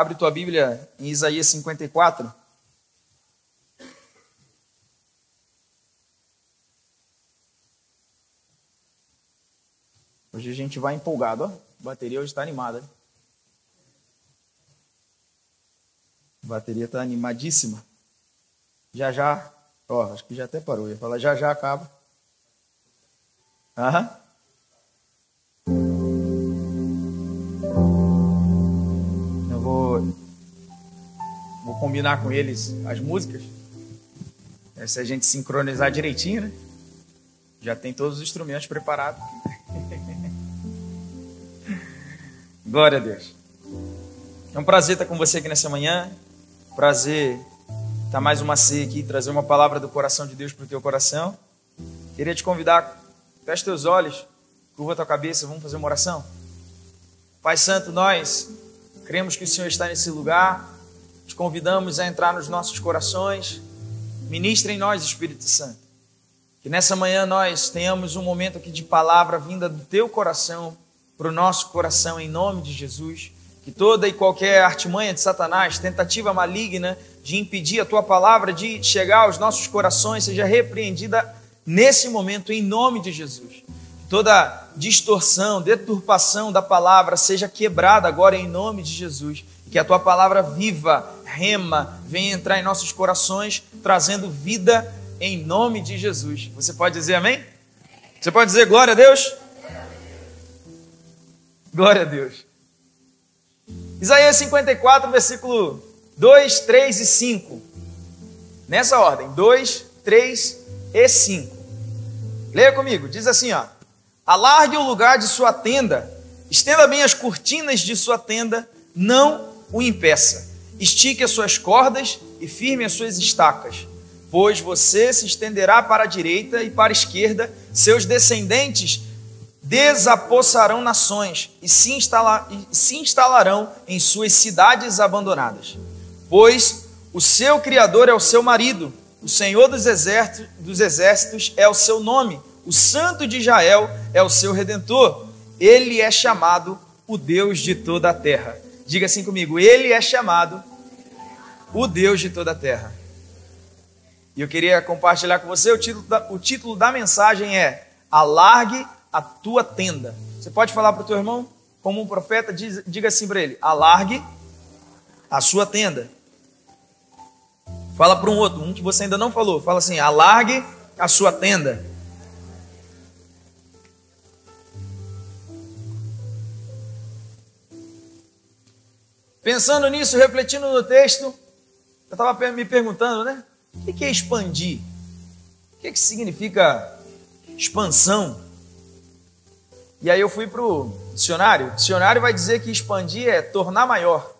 abre tua Bíblia em Isaías 54. Hoje a gente vai empolgado, ó. A bateria hoje está animada. A bateria está animadíssima. Já, ó, acho que já até parou. Eu ia falar já acaba. Aham. Eu vou combinar com eles as músicas. Se a gente sincronizar direitinho, né? Já tem todos os instrumentos preparados. Glória a Deus. É um prazer estar com você aqui nessa manhã. Prazer estar mais uma ceia aqui, trazer uma palavra do coração de Deus para o teu coração. Queria te convidar, feche teus olhos, curva tua cabeça, vamos fazer uma oração. Pai Santo, nós cremos que o Senhor está nesse lugar. Te convidamos a entrar nos nossos corações. Ministra em nós, Espírito Santo. Que nessa manhã nós tenhamos um momento aqui de palavra vinda do teu coração para o nosso coração, em nome de Jesus. Que toda e qualquer artimanha de Satanás, tentativa maligna de impedir a tua palavra de chegar aos nossos corações, seja repreendida nesse momento, em nome de Jesus. Que toda distorção, deturpação da palavra seja quebrada agora, em nome de Jesus. Que a tua palavra viva, rema, venha entrar em nossos corações, trazendo vida em nome de Jesus. Você pode dizer amém? Você pode dizer glória a Deus? Glória a Deus. Isaías 54, versículo 2, 3 e 5. Nessa ordem, 2, 3 e 5. Leia comigo, diz assim, ó. Alargue o lugar de sua tenda, estenda bem as cortinas de sua tenda, não o impeça. Estique as suas cordas e firme as suas estacas, pois você se estenderá para a direita e para a esquerda, seus descendentes desapossarão nações e se instalarão em suas cidades abandonadas. Pois o seu Criador é o seu marido, o Senhor dos exércitos é o seu nome, o Santo de Israel é o seu Redentor. Ele é chamado o Deus de toda a terra. Diga assim comigo, ele é chamado o Deus de toda a terra. E eu queria compartilhar com você, o título da mensagem é Alargue a tua tenda. Você pode falar para o teu irmão, como um profeta, diga assim para ele, alargue a sua tenda. Fala para um outro, um que você ainda não falou, fala assim, alargue a sua tenda. Pensando nisso, refletindo no texto, eu estava me perguntando, né? O que é expandir? O que significa expansão? E aí eu fui para o dicionário. O dicionário vai dizer que expandir é tornar maior,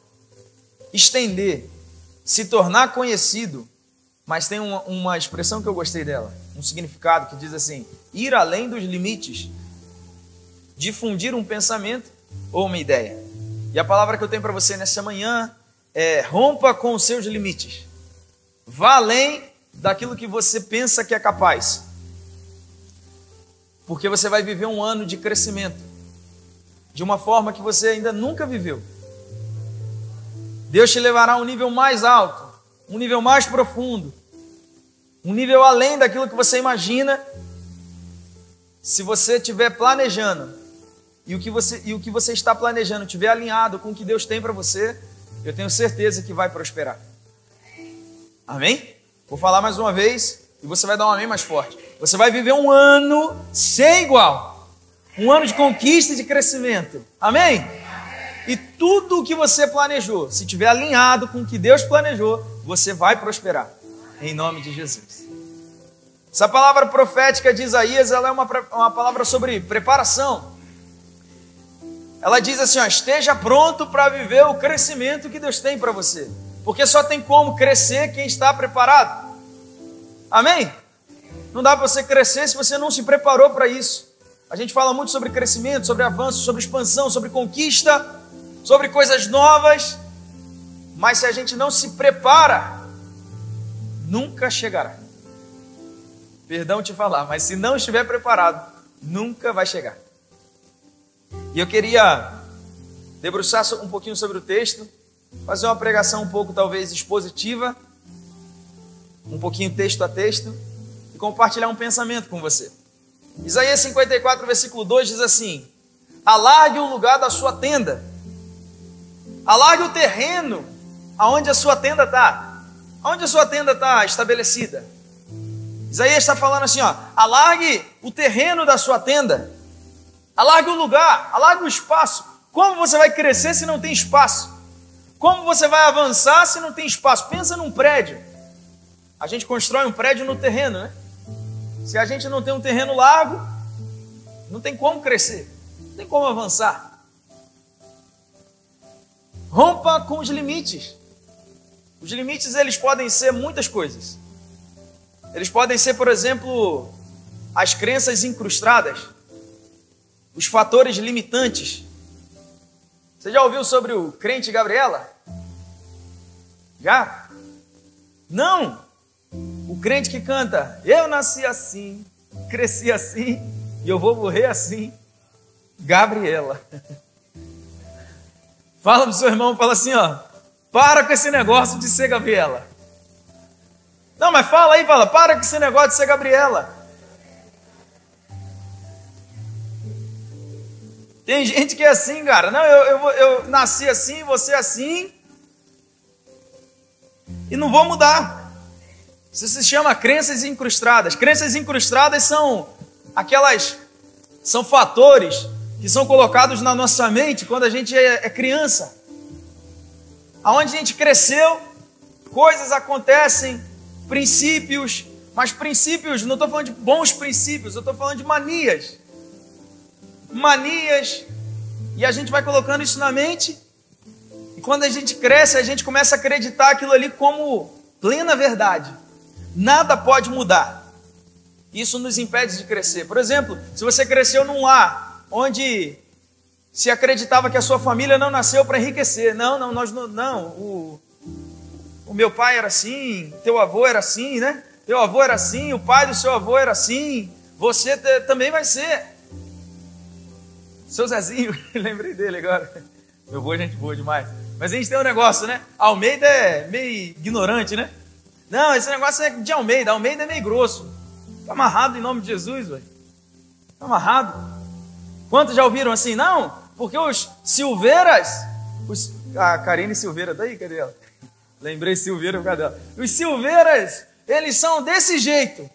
estender, se tornar conhecido. Mas tem uma expressão que eu gostei dela, um significado que diz assim, ir além dos limites, difundir um pensamento ou uma ideia. E a palavra que eu tenho para você nessa manhã é rompa com os seus limites. Vá além daquilo que você pensa que é capaz. Porque você vai viver um ano de crescimento de uma forma que você ainda nunca viveu. Deus te levará a um nível mais alto, um nível mais profundo, um nível além daquilo que você imagina, se você estiver planejando e o que você está planejando estiver alinhado com o que Deus tem para você, eu tenho certeza que vai prosperar. Amém? Vou falar mais uma vez e você vai dar um amém mais forte. Você vai viver um ano sem igual. Um ano de conquista e de crescimento. Amém? E tudo o que você planejou, se estiver alinhado com o que Deus planejou, você vai prosperar. Em nome de Jesus. Essa palavra profética de Isaías, ela é uma palavra sobre preparação. Ela diz assim, ó, esteja pronto para viver o crescimento que Deus tem para você. Porque só tem como crescer quem está preparado. Amém? Não dá para você crescer se você não se preparou para isso. A gente fala muito sobre crescimento, sobre avanço, sobre expansão, sobre conquista, sobre coisas novas. Mas se a gente não se prepara, nunca chegará. Perdão te falar, mas se não estiver preparado, nunca vai chegar. E eu queria debruçar um pouquinho sobre o texto fazer uma pregação um pouco talvez expositiva, um pouquinho texto a texto, e compartilhar um pensamento com você. Isaías 54, versículo 2 diz assim: alargue o lugar da sua tenda, alargue o terreno aonde a sua tenda está. Aonde a sua tenda está estabelecida? Isaías está falando assim, ó, alargue o terreno da sua tenda, alargue o lugar, alargue o espaço. Como você vai crescer se não tem espaço? Como você vai avançar se não tem espaço? Pensa num prédio. A gente constrói um prédio no terreno, né? Se a gente não tem um terreno largo, não tem como crescer, não tem como avançar. Rompa com os limites. Os limites, eles podem ser muitas coisas. Eles podem ser, por exemplo, as crenças incrustadas, os fatores limitantes. Você já ouviu sobre o crente Gabriela? Já? Não! O crente que canta, eu nasci assim, cresci assim, e eu vou morrer assim. Gabriela. Fala pro seu irmão, fala assim, ó, para com esse negócio de ser Gabriela. Não, mas fala aí, fala, para com esse negócio de ser Gabriela. Tem gente que é assim, cara. Não, eu nasci assim, você assim, e não vou mudar. Isso se chama crenças incrustadas. Crenças incrustadas são fatores que são colocados na nossa mente quando a gente é criança. Aonde a gente cresceu, coisas acontecem, princípios, mas princípios, não estou falando de bons princípios, eu estou falando de manias. Manias, e a gente vai colocando isso na mente, e quando a gente cresce, a gente começa a acreditar aquilo ali como plena verdade. Nada pode mudar. Isso nos impede de crescer. Por exemplo, se você cresceu num lar onde se acreditava que a sua família não nasceu para enriquecer. O meu pai era assim, teu avô era assim, né? Teu avô era assim, o pai do seu avô era assim, você também vai ser. Seu Zezinho, lembrei dele agora. Meu avô é gente boa demais. Mas a gente tem um negócio, né? Almeida é meio ignorante, né? Não, esse negócio é de Almeida. Almeida é meio grosso. Fica amarrado em nome de Jesus, velho. Fica amarrado. Quantos já ouviram assim? Não, porque os Silveiras... A Karine Silveira tá aí, cadê ela? Lembrei Silveira por causa dela. Os Silveiras, eles são desse jeito.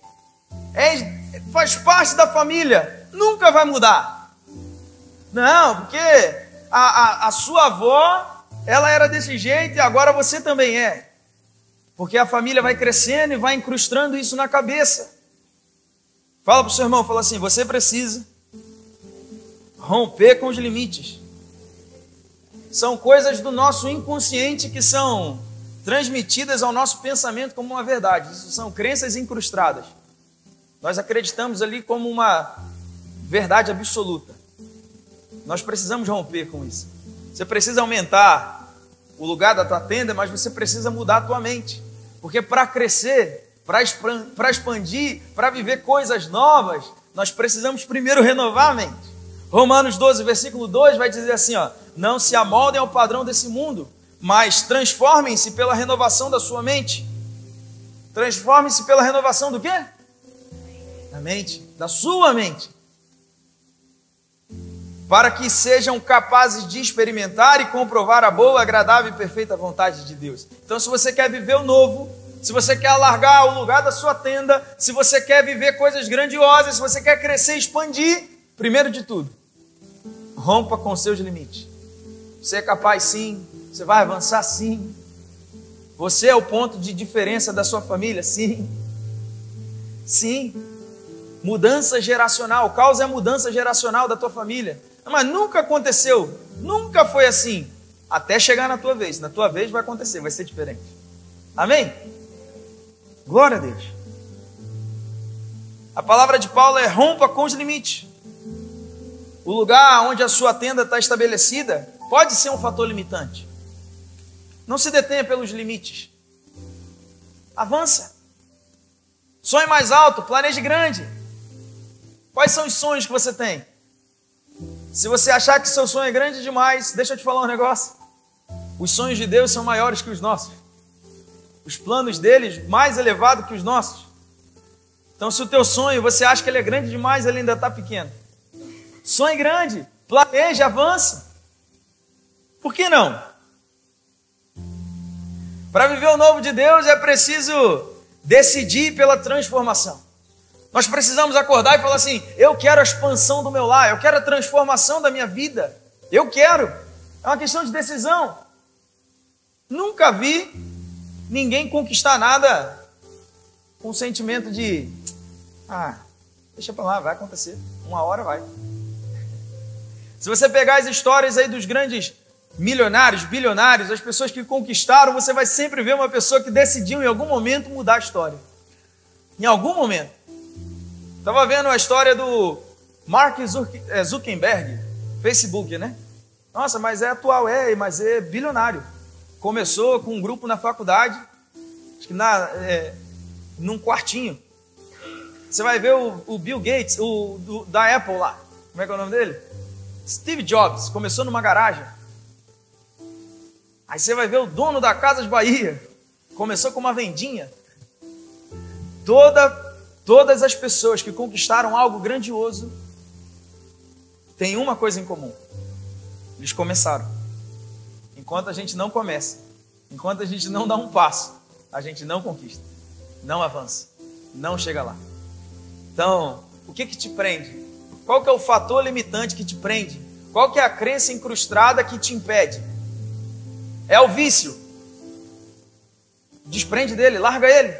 Faz parte da família. Nunca vai mudar. Não, porque a sua avó, ela era desse jeito e agora você também é. Porque a família vai crescendo e vai incrustando isso na cabeça. Fala para o seu irmão, fala assim, você precisa romper com os limites. São coisas do nosso inconsciente que são transmitidas ao nosso pensamento como uma verdade. Isso são crenças incrustadas. Nós acreditamos ali como uma verdade absoluta. Nós precisamos romper com isso. Você precisa aumentar o lugar da tua tenda, mas você precisa mudar a tua mente. Porque para crescer, para expandir, para viver coisas novas, nós precisamos primeiro renovar a mente. Romanos 12, versículo 2 vai dizer assim, ó, não se amoldem ao padrão desse mundo, mas transformem-se pela renovação da sua mente. Transformem-se pela renovação do quê? Da mente, da sua mente. Para que sejam capazes de experimentar e comprovar a boa, agradável e perfeita vontade de Deus. Então, se você quer viver o novo, se você quer alargar o lugar da sua tenda, se você quer viver coisas grandiosas, se você quer crescer e expandir, primeiro de tudo, rompa com seus limites. Você é capaz sim, você vai avançar sim. Você é o ponto de diferença da sua família, sim. Sim. Mudança geracional, causa é a mudança geracional da tua família. Mas nunca aconteceu, nunca foi assim, até chegar na tua vez. Na tua vez vai acontecer, vai ser diferente. Amém? Glória a Deus. A palavra de Paulo é rompa com os limites. O lugar onde a sua tenda está estabelecida pode ser um fator limitante. Não se detenha pelos limites. Avança. Sonhe mais alto, planeje grande. Quais são os sonhos que você tem? Se você achar que seu sonho é grande demais, deixa eu te falar um negócio. Os sonhos de Deus são maiores que os nossos. Os planos deles mais elevados que os nossos. Então, se o teu sonho, você acha que ele é grande demais, ele ainda está pequeno. Sonhe grande, planeje, avance. Por que não? Para viver o novo de Deus é preciso decidir pela transformação. Nós precisamos acordar e falar assim: eu quero a expansão do meu lar, eu quero a transformação da minha vida. Eu quero. É uma questão de decisão. Nunca vi ninguém conquistar nada com o sentimento de deixa pra lá, vai acontecer. Uma hora vai. Se você pegar as histórias aí dos grandes milionários, bilionários, as pessoas que conquistaram, você vai sempre ver uma pessoa que decidiu em algum momento mudar a história. Em algum momento. Estava vendo a história do Mark Zuckerberg, Facebook, né? Nossa, mas é atual, mas é bilionário. Começou com um grupo na faculdade, acho que num quartinho. Você vai ver o Bill Gates, da Apple lá. Como é que é o nome dele? Steve Jobs, começou numa garagem. Aí você vai ver o dono da Casas Bahia, começou com uma vendinha. Todas as pessoas que conquistaram algo grandioso têm uma coisa em comum. Eles começaram. Enquanto a gente não começa, enquanto a gente não dá um passo, a gente não conquista, não avança, não chega lá. Então, o que te prende? Qual que é o fator limitante que te prende? Qual que é a crença incrustada que te impede? É o vício. Desprende dele, larga ele.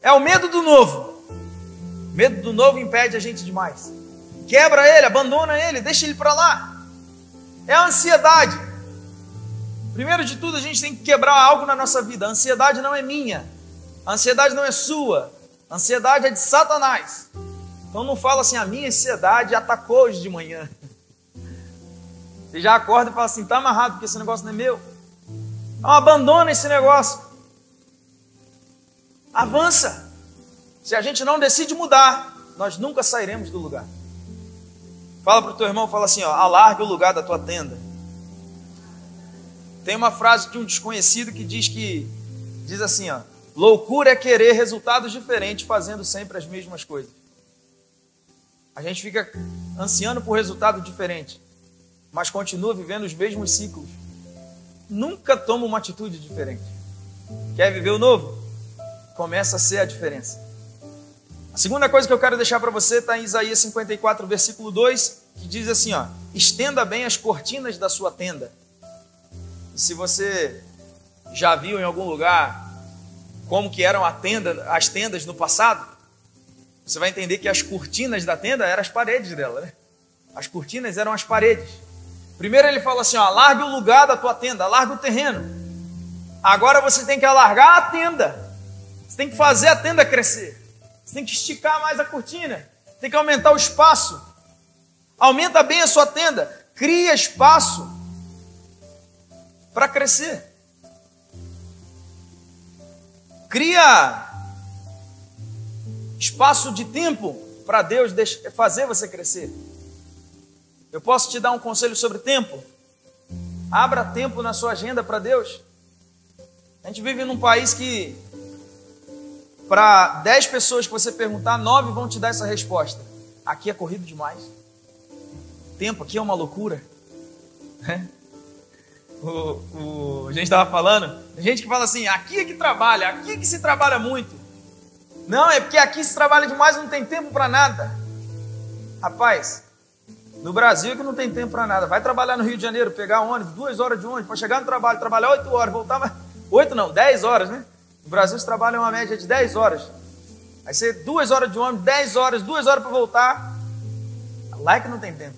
É o medo do novo. O medo do novo impede a gente demais. Quebra ele, abandona ele, deixa ele para lá. É a ansiedade. Primeiro de tudo, a gente tem que quebrar algo na nossa vida. A ansiedade não é minha. A ansiedade não é sua. A ansiedade é de Satanás. Então não fala assim: a minha ansiedade atacou hoje de manhã. Você já acorda e fala assim: está amarrado porque esse negócio não é meu. Então abandona esse negócio. Avança. Se a gente não decide mudar, nós nunca sairemos do lugar. Fala para o teu irmão, fala assim: alargue o lugar da tua tenda. Tem uma frase de um desconhecido que diz assim: loucura é querer resultados diferentes fazendo sempre as mesmas coisas. A gente fica ansiando por resultado diferente, mas continua vivendo os mesmos ciclos. Nunca toma uma atitude diferente. Quer viver o novo? Começa a ser a diferença. A segunda coisa que eu quero deixar para você está em Isaías 54, versículo 2, que diz assim: estenda bem as cortinas da sua tenda. E se você já viu em algum lugar como que eram as tendas no passado, você vai entender que as cortinas da tenda eram as paredes dela, né? As cortinas eram as paredes. Primeiro ele fala assim: alargue o lugar da tua tenda, alargue o terreno. Agora você tem que alargar a tenda. Você tem que fazer a tenda crescer. Você tem que esticar mais a cortina. Tem que aumentar o espaço. Aumenta bem a sua tenda. Cria espaço para crescer. Cria espaço de tempo para Deus fazer você crescer. Eu posso te dar um conselho sobre tempo? Abra tempo na sua agenda para Deus. A gente vive num país que, para 10 pessoas que você perguntar, 9 vão te dar essa resposta: aqui é corrido demais. Tempo aqui é uma loucura. A gente estava falando, tem gente que fala assim: aqui é que trabalha, aqui é que se trabalha muito. Não, é porque aqui se trabalha demais, não tem tempo para nada. Rapaz, no Brasil é que não tem tempo para nada. Vai trabalhar no Rio de Janeiro, pegar ônibus, 2 horas de ônibus, para chegar no trabalho, trabalhar 8 horas, voltar mais... 8 não, 10 horas, né? No Brasil se trabalha uma média de 10 horas. Aí você 2 horas de ônibus, 10 horas, 2 horas para voltar. Lá é que não tem tempo.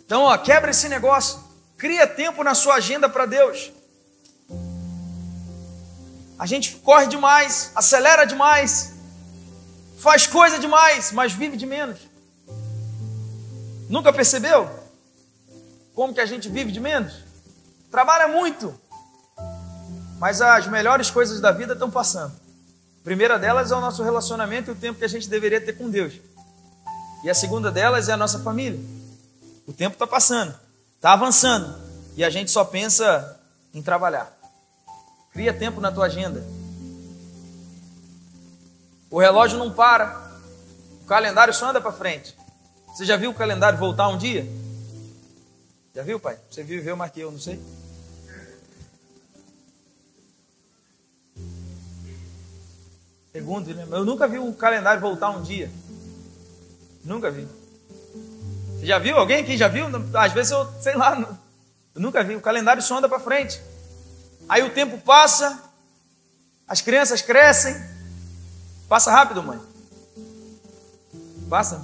Então, quebra esse negócio. Cria tempo na sua agenda para Deus. A gente corre demais, acelera demais, faz coisa demais, mas vive de menos. Nunca percebeu como que a gente vive de menos? Trabalha muito, mas as melhores coisas da vida estão passando. A primeira delas é o nosso relacionamento e o tempo que a gente deveria ter com Deus. E a segunda delas é a nossa família. O tempo está passando, está avançando, e a gente só pensa em trabalhar. Cria tempo na tua agenda. O relógio não para, o calendário só anda para frente. Você já viu o calendário voltar um dia? Já viu, pai? Você viveu mais que eu, não sei. Segundo, né? Eu nunca vi o calendário voltar um dia. Nunca vi. Você já viu? Alguém aqui já viu? Às vezes eu, sei lá, eu nunca vi. O calendário só anda para frente. Aí o tempo passa, as crianças crescem. Passa rápido, mãe. Passa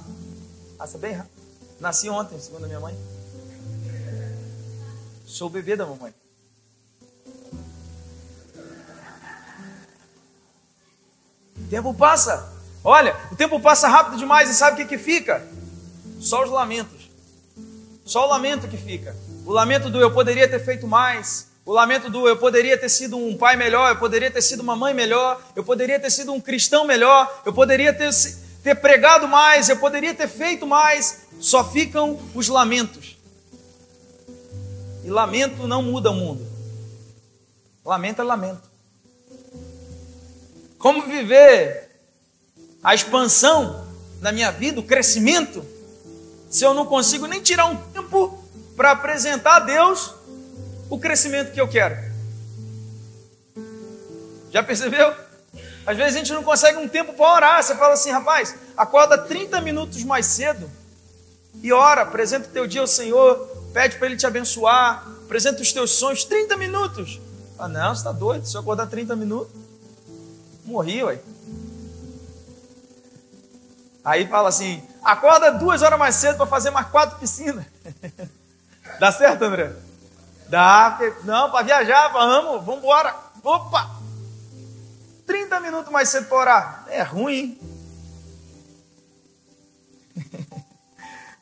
bem rápido. Nasci ontem, segundo a minha mãe. Sou o bebê da mamãe. O tempo passa. Olha, o tempo passa rápido demais e sabe o que fica? Só os lamentos. Só o lamento que fica. O lamento do eu poderia ter feito mais. O lamento do eu poderia ter sido um pai melhor. Eu poderia ter sido uma mãe melhor. Eu poderia ter sido um cristão melhor. Eu poderia ter pregado mais. Eu poderia ter feito mais. Só ficam os lamentos. E lamento não muda o mundo. Lamento é lamento. Como viver a expansão na minha vida, o crescimento, se eu não consigo nem tirar um tempo para apresentar a Deus o crescimento que eu quero? Já percebeu? Às vezes a gente não consegue um tempo para orar. Você fala assim, rapaz, acorda 30 minutos mais cedo e ora, apresenta o teu dia ao Senhor, pede para Ele te abençoar, apresenta os teus sonhos, 30 minutos. Ah, não, você está doido? Se eu acordar 30 minutos, morri, ué. Aí fala assim, acorda 2 horas mais cedo para fazer mais 4 piscinas. Dá certo, André? Dá. Não, para viajar, vamos embora. Opa! 30 minutos mais cedo para orar. É ruim, hein?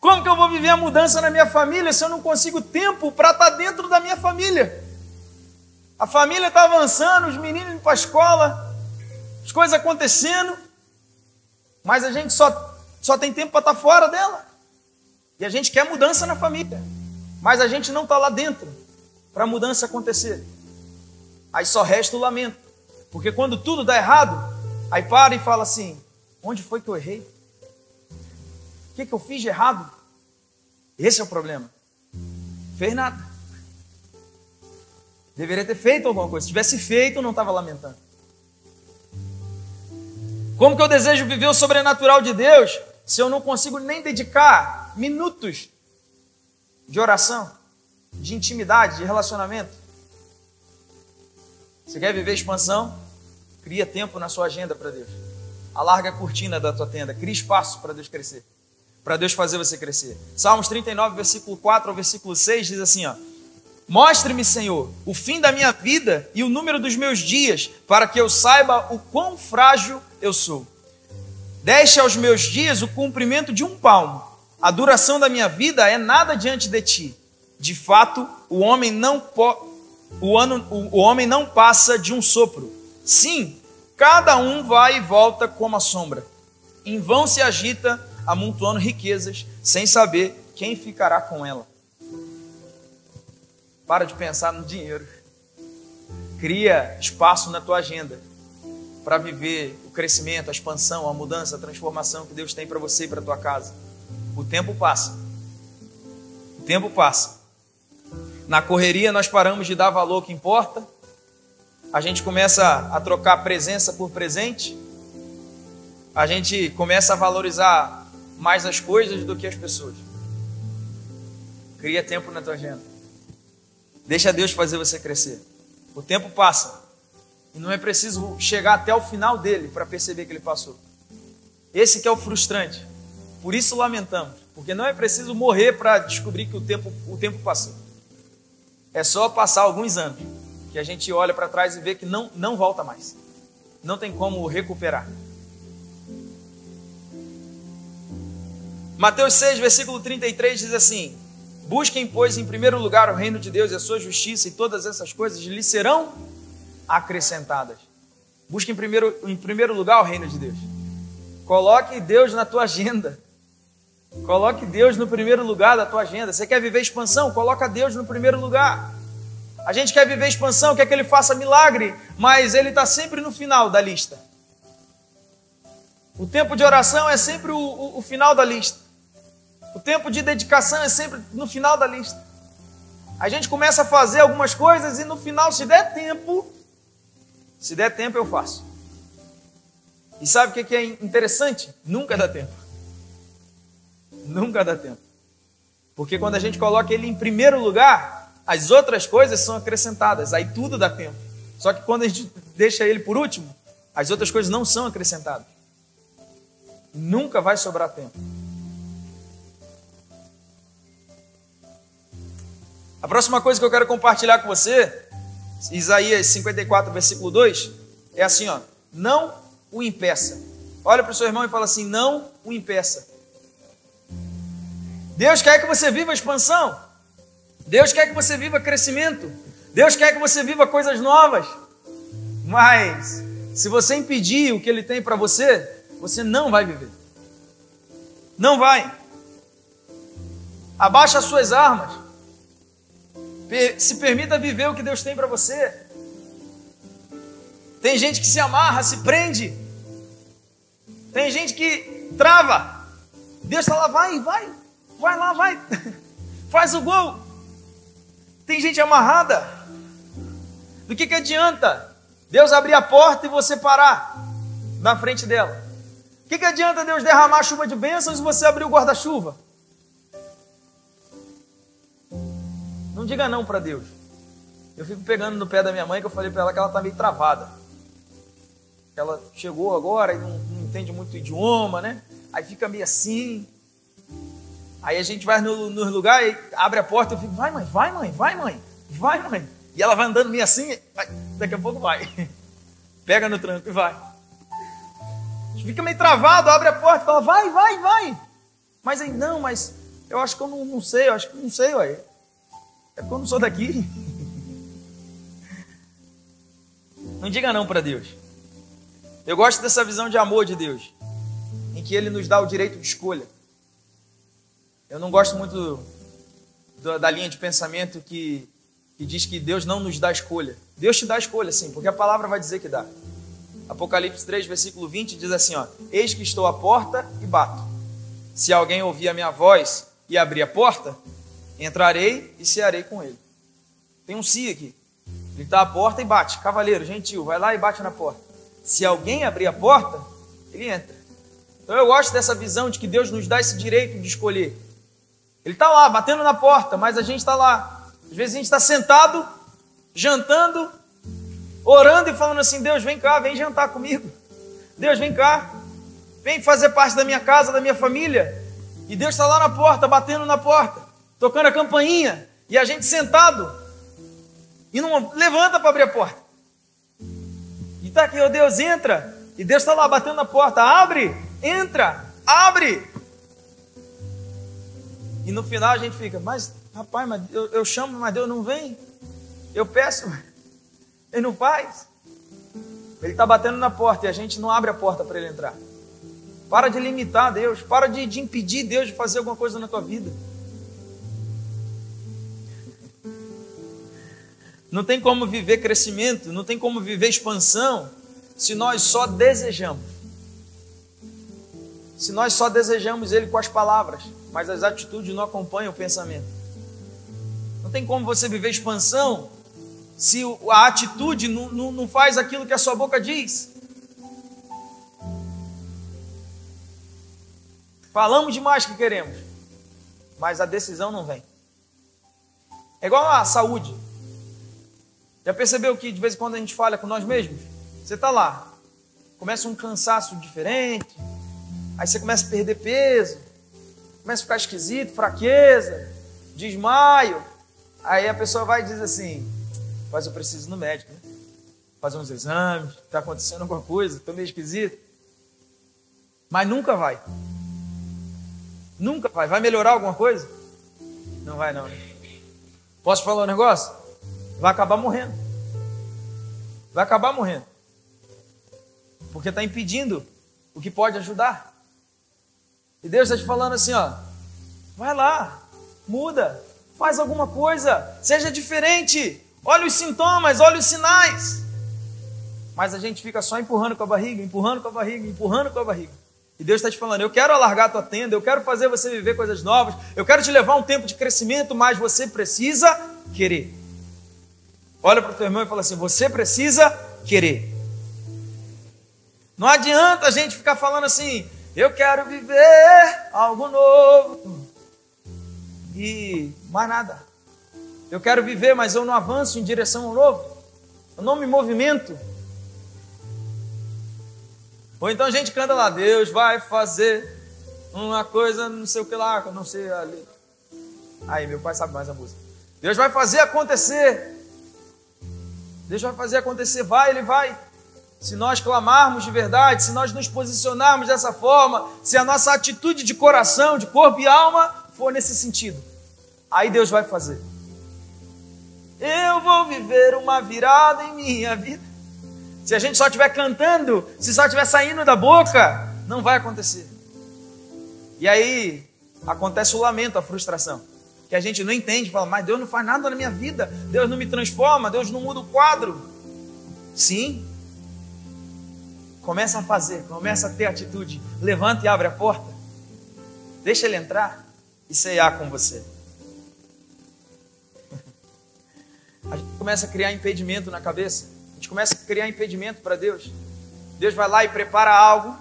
Como que eu vou viver a mudança na minha família se eu não consigo tempo para estar dentro da minha família? A família está avançando, os meninos indo para a escola, as coisas acontecendo, mas a gente só tem tempo para estar fora dela. E a gente quer mudança na família, mas a gente não está lá dentro para a mudança acontecer. Aí só resta o lamento, porque quando tudo dá errado, aí para e fala assim, onde foi que eu errei? O que eu fiz de errado? Esse é o problema. Fez nada. Deveria ter feito alguma coisa. Se tivesse feito, não estava lamentando. Como que eu desejo viver o sobrenatural de Deus se eu não consigo nem dedicar minutos de oração, de intimidade, de relacionamento? Você quer viver expansão? Cria tempo na sua agenda para Deus. Alarga a cortina da tua tenda. Cria espaço para Deus crescer. Para Deus fazer você crescer. Salmos 39, versículo 4 ao versículo 6 diz assim, ó: mostre-me, Senhor, o fim da minha vida e o número dos meus dias, para que eu saiba o quão frágil eu sou. Deixe aos meus dias o comprimento de um palmo. A duração da minha vida é nada diante de ti. De fato, o homem não passa de um sopro. Sim, cada um vai e volta como a sombra. Em vão se agita, amontoando riquezas, sem saber quem ficará com ela. Para de pensar no dinheiro. Cria espaço na tua agenda para viver o crescimento, a expansão, a mudança, a transformação que Deus tem para você e para a tua casa. O tempo passa. O tempo passa. Na correria nós paramos de dar valor ao que importa. A gente começa a trocar presença por presente. A gente começa a valorizar mais as coisas do que as pessoas. Cria tempo na tua agenda. Deixa Deus fazer você crescer. O tempo passa. E não é preciso chegar até o final dele para perceber que ele passou. Esse que é o frustrante. Por isso lamentamos. Porque não é preciso morrer para descobrir que o tempo passou. É só passar alguns anos que a gente olha para trás e vê que não volta mais. Não tem como recuperar. Mateus 6, versículo 33 diz assim: busquem, pois, em primeiro lugar o reino de Deus e a sua justiça, e todas essas coisas lhes serão acrescentadas. Busque em primeiro lugar o reino de Deus. Coloque Deus na tua agenda. Coloque Deus no primeiro lugar da tua agenda. Você quer viver expansão? Coloca Deus no primeiro lugar. A gente quer viver expansão, quer que Ele faça milagre, mas Ele está sempre no final da lista. O tempo de oração é sempre o final da lista. O tempo de dedicação é sempre no final da lista. A gente começa a fazer algumas coisas e no final, se der tempo eu faço. E sabe o que é interessante? Nunca dá tempo. Nunca dá tempo. Porque quando a gente coloca Ele em primeiro lugar, as outras coisas são acrescentadas. Aí tudo dá tempo. Só que quando a gente deixa Ele por último, as outras coisas não são acrescentadas. Nunca vai sobrar tempo. A próxima coisa que eu quero compartilhar com você, Isaías 54, versículo 2, é assim, ó: não o impeça. Olha para o seu irmão e fala assim: não o impeça. Deus quer que você viva expansão. Deus quer que você viva crescimento. Deus quer que você viva coisas novas. Mas, se você impedir o que Ele tem para você, você não vai viver. Não vai. Abaixa as suas armas. Se permita viver o que Deus tem para você. Tem gente que se amarra, se prende. Tem gente que trava. Deus está lá, vai lá, vai. Faz o gol. Tem gente amarrada. Do que adianta Deus abrir a porta e você parar na frente dela? O que adianta Deus derramar chuva de bênçãos e você abrir o guarda-chuva? Não diga não para Deus. Eu fico pegando no pé da minha mãe, que eu falei para ela que ela está meio travada. Ela chegou agora e não entende muito o idioma, né? Aí fica meio assim. Aí a gente vai no lugar e abre a porta e eu fico: vai mãe, vai mãe, vai mãe, vai mãe. E ela vai andando meio assim, daqui a pouco vai. Pega no tranco e vai. Fica meio travado, abre a porta e fala: vai. Mas aí, não, mas eu acho que eu não sei, ué. É porque eu não sou daqui. Não diga não para Deus. Eu gosto dessa visão de amor de Deus, em que Ele nos dá o direito de escolha. Eu não gosto muito da linha de pensamento que diz que Deus não nos dá escolha. Deus te dá escolha, sim, porque a palavra vai dizer que dá. Apocalipse 3, versículo 20 diz assim, ó: eis que estou à porta e bato. Se alguém ouvir a minha voz e abrir a porta, entrarei e cearei com ele. Tem um se aqui. Ele está à porta e bate. Cavaleiro, gentil, vai lá e bate na porta. Se alguém abrir a porta, ele entra. Então eu gosto dessa visão de que Deus nos dá esse direito de escolher. Ele está lá, batendo na porta, mas a gente está lá. Às vezes a gente está sentado, jantando, orando e falando assim: Deus, vem cá, vem jantar comigo. Deus, vem cá, vem fazer parte da minha casa, da minha família. E Deus está lá na porta, batendo na porta, tocando a campainha, e a gente sentado, e não levanta para abrir a porta. E está aqui, ó Deus, entra. E Deus está lá batendo na porta: abre, entra, abre. E no final a gente fica: mas rapaz, mas eu chamo, mas Deus não vem. Eu peço, Ele não faz. Ele está batendo na porta e a gente não abre a porta para Ele entrar. Para de limitar Deus, para de impedir Deus de fazer alguma coisa na tua vida. Não tem como viver crescimento, não tem como viver expansão se nós só desejamos. Se nós só desejamos Ele com as palavras, mas as atitudes não acompanham o pensamento. Não tem como você viver expansão se a atitude não faz aquilo que a sua boca diz. Falamos demais que queremos, mas a decisão não vem. É igual a saúde. Já percebeu que de vez em quando a gente falha com nós mesmos? Você está lá, começa um cansaço diferente, aí você começa a perder peso, começa a ficar esquisito, fraqueza, desmaio. Aí a pessoa vai e diz assim: mas eu preciso ir no médico, né? Fazer uns exames, está acontecendo alguma coisa, estou meio esquisito. Mas nunca vai. Nunca vai. Vai melhorar alguma coisa? Não vai não, né? Posso falar um negócio? Vai acabar morrendo. Vai acabar morrendo. Porque está impedindo o que pode ajudar. E Deus está te falando assim, ó, vai lá, muda, faz alguma coisa, seja diferente. Olha os sintomas, olha os sinais. Mas a gente fica só empurrando com a barriga, empurrando com a barriga, empurrando com a barriga. E Deus está te falando, eu quero alargar a tua tenda, eu quero fazer você viver coisas novas, eu quero te levar um tempo de crescimento, mas você precisa querer. Olha para o teu irmão e fala assim, você precisa querer. Não adianta a gente ficar falando assim, eu quero viver algo novo. E mais nada. Eu quero viver, mas eu não avanço em direção ao novo. Eu não me movimento. Ou então a gente canta lá, Deus vai fazer uma coisa, não sei o que lá, não sei ali. Aí, meu pai sabe mais a música. Deus vai fazer acontecer. Deus vai fazer acontecer, vai, Ele vai. Se nós clamarmos de verdade, se nós nos posicionarmos dessa forma, se a nossa atitude de coração, de corpo e alma for nesse sentido, aí Deus vai fazer. Eu vou viver uma virada em minha vida. Se a gente só estiver cantando, se só estiver saindo da boca, não vai acontecer. E aí acontece o lamento, a frustração. Que a gente não entende, fala, mas Deus não faz nada na minha vida, Deus não me transforma, Deus não muda o quadro. Sim. Começa a fazer, começa a ter atitude. Levanta e abre a porta. Deixa Ele entrar e ceiar com você. A gente começa a criar impedimento na cabeça. A gente começa a criar impedimento para Deus. Deus vai lá e prepara algo.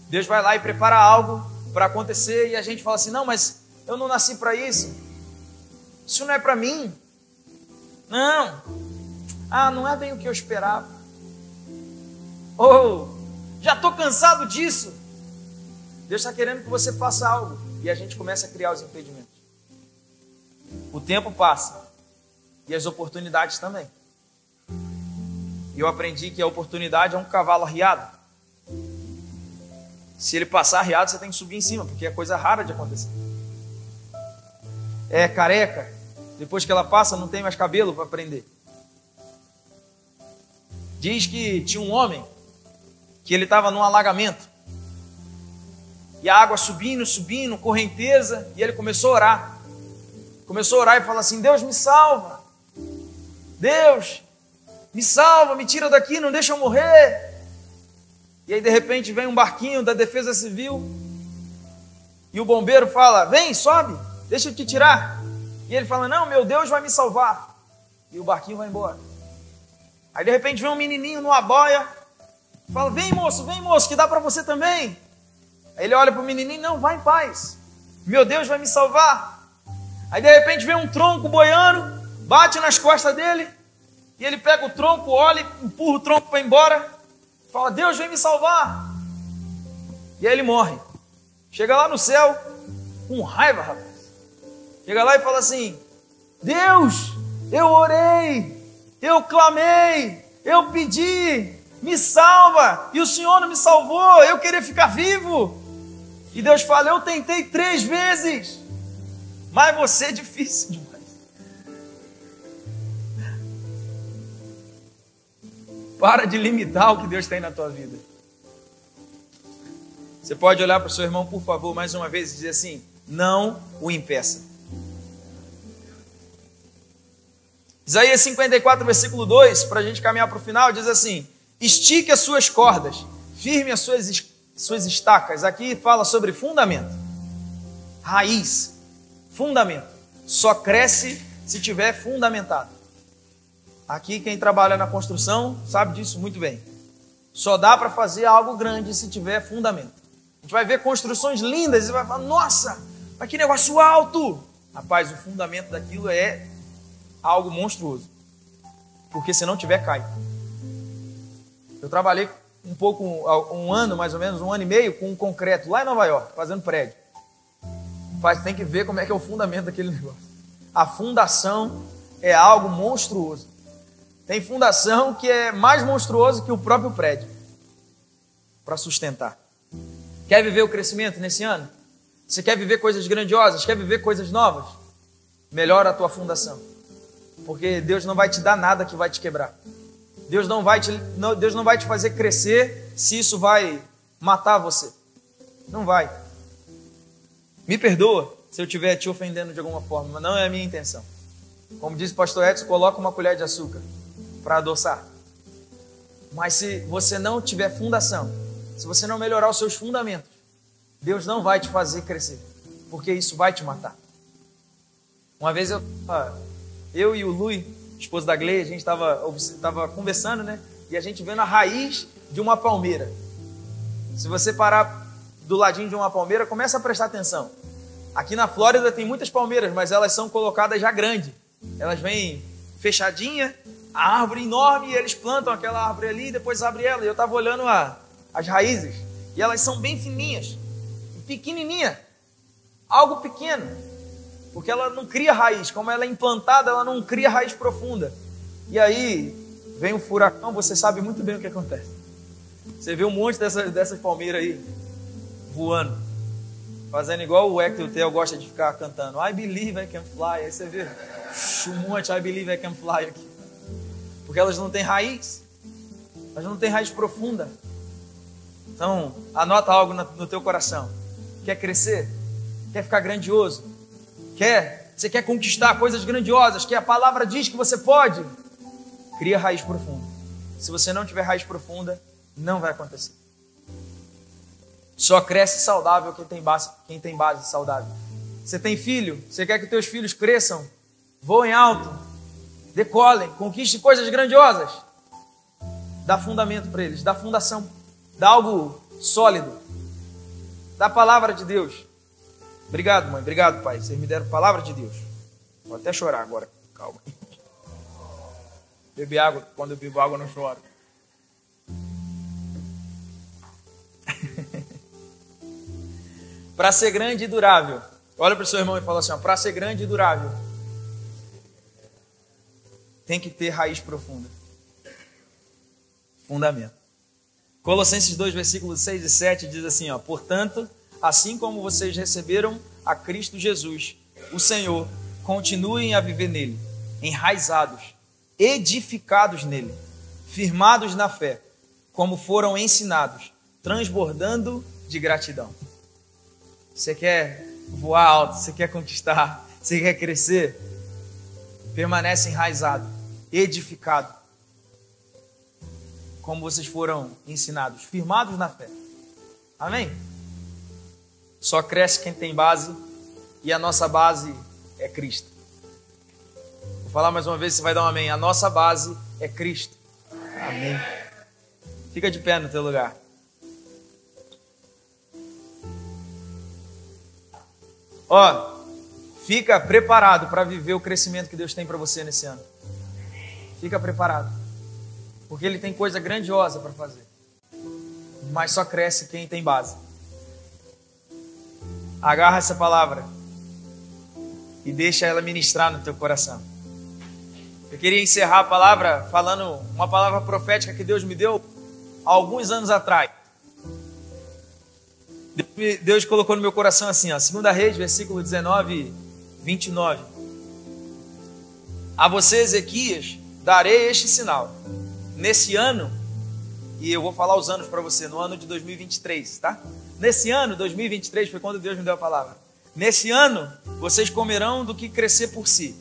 Deus vai lá e prepara algo para acontecer. E a gente fala assim, não, mas eu não nasci para isso. Isso não é para mim. Não. Ah, não é bem o que eu esperava. Ou, já estou cansado disso. Deus está querendo que você faça algo. E a gente começa a criar os impedimentos. O tempo passa. E as oportunidades também. E eu aprendi que a oportunidade é um cavalo arriado. Se ele passar arriado, você tem que subir em cima, porque é coisa rara de acontecer. É careca. Depois que ela passa, não tem mais cabelo para prender. Diz que tinha um homem que ele estava num alagamento. E a água subindo, subindo, correnteza. E ele começou a orar. Começou a orar e falar assim, Deus me salva. Deus, me salva, me tira daqui, não deixa eu morrer. E aí de repente vem um barquinho da Defesa Civil. E o bombeiro fala, vem, sobe, deixa eu te tirar. E ele fala, não, meu Deus vai me salvar. E o barquinho vai embora. Aí de repente vem um menininho numa boia. Fala, vem moço, que dá para você também. Aí ele olha para o menininho, não, vai em paz. Meu Deus vai me salvar. Aí de repente vem um tronco boiando, bate nas costas dele. E ele pega o tronco, olha, empurra o tronco para ir embora. Fala, Deus vem me salvar. E aí ele morre. Chega lá no céu, com raiva, rapaz. Chega lá e fala assim, Deus, eu orei, eu clamei, eu pedi, me salva, e o Senhor não me salvou, eu queria ficar vivo. E Deus fala, eu tentei 3 vezes, mas você é difícil demais. Para de limitar o que Deus tem na tua vida. Você pode olhar para o seu irmão, por favor, mais uma vez e dizer assim, não o impeça. Isaías 54, versículo 2, para a gente caminhar para o final, diz assim, estique as suas cordas, firme as suas estacas. Aqui fala sobre fundamento, raiz, fundamento. Só cresce se tiver fundamentado. Aqui quem trabalha na construção sabe disso muito bem. Só dá para fazer algo grande se tiver fundamento. A gente vai ver construções lindas e vai falar, nossa, mas que negócio alto. Rapaz, o fundamento daquilo é algo monstruoso. Porque se não tiver, cai. Eu trabalhei um pouco, um ano mais ou menos, 1 ano e meio, com concreto lá em Nova York, fazendo prédio. Mas tem que ver como é que é o fundamento daquele negócio. A fundação é algo monstruoso. Tem fundação que é mais monstruoso que o próprio prédio para sustentar. Quer viver o crescimento nesse ano? Você quer viver coisas grandiosas? Quer viver coisas novas? Melhora a tua fundação. Porque Deus não vai te dar nada que vai te quebrar. Deus não vai te fazer crescer se isso vai matar você. Não vai. Me perdoa se eu estiver te ofendendo de alguma forma, mas não é a minha intenção. Como disse o pastor Edson, coloca uma colher de açúcar para adoçar. Mas se você não tiver fundação, se você não melhorar os seus fundamentos, Deus não vai te fazer crescer, porque isso vai te matar. Uma vez eu e o Lui, esposo da Glei, a gente estava conversando, né? E a gente vendo a raiz de uma palmeira. Se você parar do ladinho de uma palmeira, começa a prestar atenção. Aqui na Flórida tem muitas palmeiras, mas elas são colocadas já grandes. Elas vêm fechadinha, a árvore enorme, e eles plantam aquela árvore ali e depois abrem ela. E eu estava olhando as raízes, e elas são bem fininhas, pequenininha, algo pequeno, porque ela não cria raiz. Como ela é implantada, ela não cria raiz profunda. E aí vem um furacão, você sabe muito bem o que acontece. Você vê um monte dessas palmeiras aí voando, fazendo igual o Hector Theo gosta de ficar cantando, I believe I can fly. Aí você vê um monte, I believe I can fly aqui, porque elas não têm raiz, elas não têm raiz profunda. Então anota algo no teu coração. Quer crescer? Quer ficar grandioso? Você quer conquistar coisas grandiosas que a palavra diz que você pode? Cria raiz profunda. Se você não tiver raiz profunda, não vai acontecer. Só cresce saudável quem tem base saudável. Você tem filho? Você quer que teus filhos cresçam, voem alto, decolem, conquistem coisas grandiosas? Dá fundamento para eles, dá fundação, dá algo sólido, dá a palavra de Deus. Obrigado, mãe, obrigado, pai, vocês me deram a palavra de Deus. Vou até chorar agora, calma. Beber água, quando eu bebo água eu não choro. Para ser grande e durável. Olha para o seu irmão e fala assim, para ser grande e durável, tem que ter raiz profunda. Fundamento. Colossenses 2, versículos 6 e 7 diz assim, portanto, assim como vocês receberam a Cristo Jesus, o Senhor, continuem a viver nele, enraizados, edificados nele, firmados na fé, como foram ensinados, transbordando de gratidão. Você quer voar alto, você quer conquistar, você quer crescer? Permanece enraizado, edificado, como vocês foram ensinados, firmados na fé. Amém? Só cresce quem tem base, e a nossa base é Cristo. Vou falar mais uma vez, você vai dar um amém. A nossa base é Cristo. Amém. Fica de pé no teu lugar. Fica preparado para viver o crescimento que Deus tem para você nesse ano. Fica preparado, porque Ele tem coisa grandiosa para fazer. Mas só cresce quem tem base. Agarra essa palavra e deixa ela ministrar no teu coração. Eu queria encerrar a palavra falando uma palavra profética que Deus me deu há alguns anos atrás. Deus colocou no meu coração assim, 2 Reis, versículo 19, 29. A você, Ezequias, darei este sinal. Nesse ano, e eu vou falar os anos para você, no ano de 2023, tá? Nesse ano, 2023, foi quando Deus me deu a palavra. Nesse ano, vocês comerão do que crescer por si.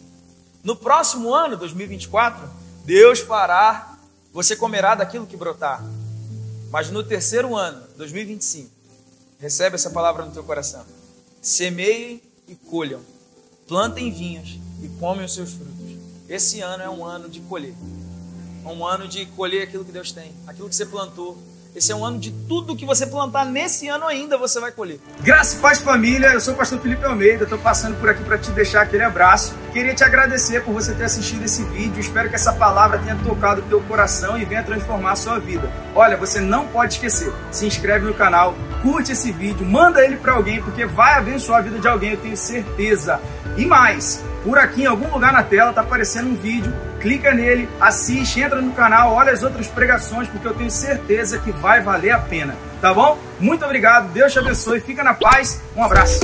No próximo ano, 2024, Deus fará, você comerá daquilo que brotar. Mas no terceiro ano, 2025, recebe essa palavra no teu coração. Semeiem e colham. Plantem vinhas e comem os seus frutos. Esse ano é um ano de colher. É um ano de colher aquilo que Deus tem. Aquilo que você plantou. Esse é um ano de tudo que você plantar nesse ano ainda você vai colher. Graça e paz, família. Eu sou o pastor Felipe Almeida. Estou passando por aqui para te deixar aquele abraço. Queria te agradecer por você ter assistido esse vídeo. Espero que essa palavra tenha tocado o teu coração e venha transformar a sua vida. Olha, você não pode esquecer. Se inscreve no canal, curte esse vídeo, manda ele para alguém, porque vai abençoar a vida de alguém, eu tenho certeza. E mais, por aqui em algum lugar na tela está aparecendo um vídeo. Clica nele, assiste, entra no canal, olha as outras pregações, porque eu tenho certeza que vai valer a pena, tá bom? Muito obrigado, Deus te abençoe, fica na paz, um abraço.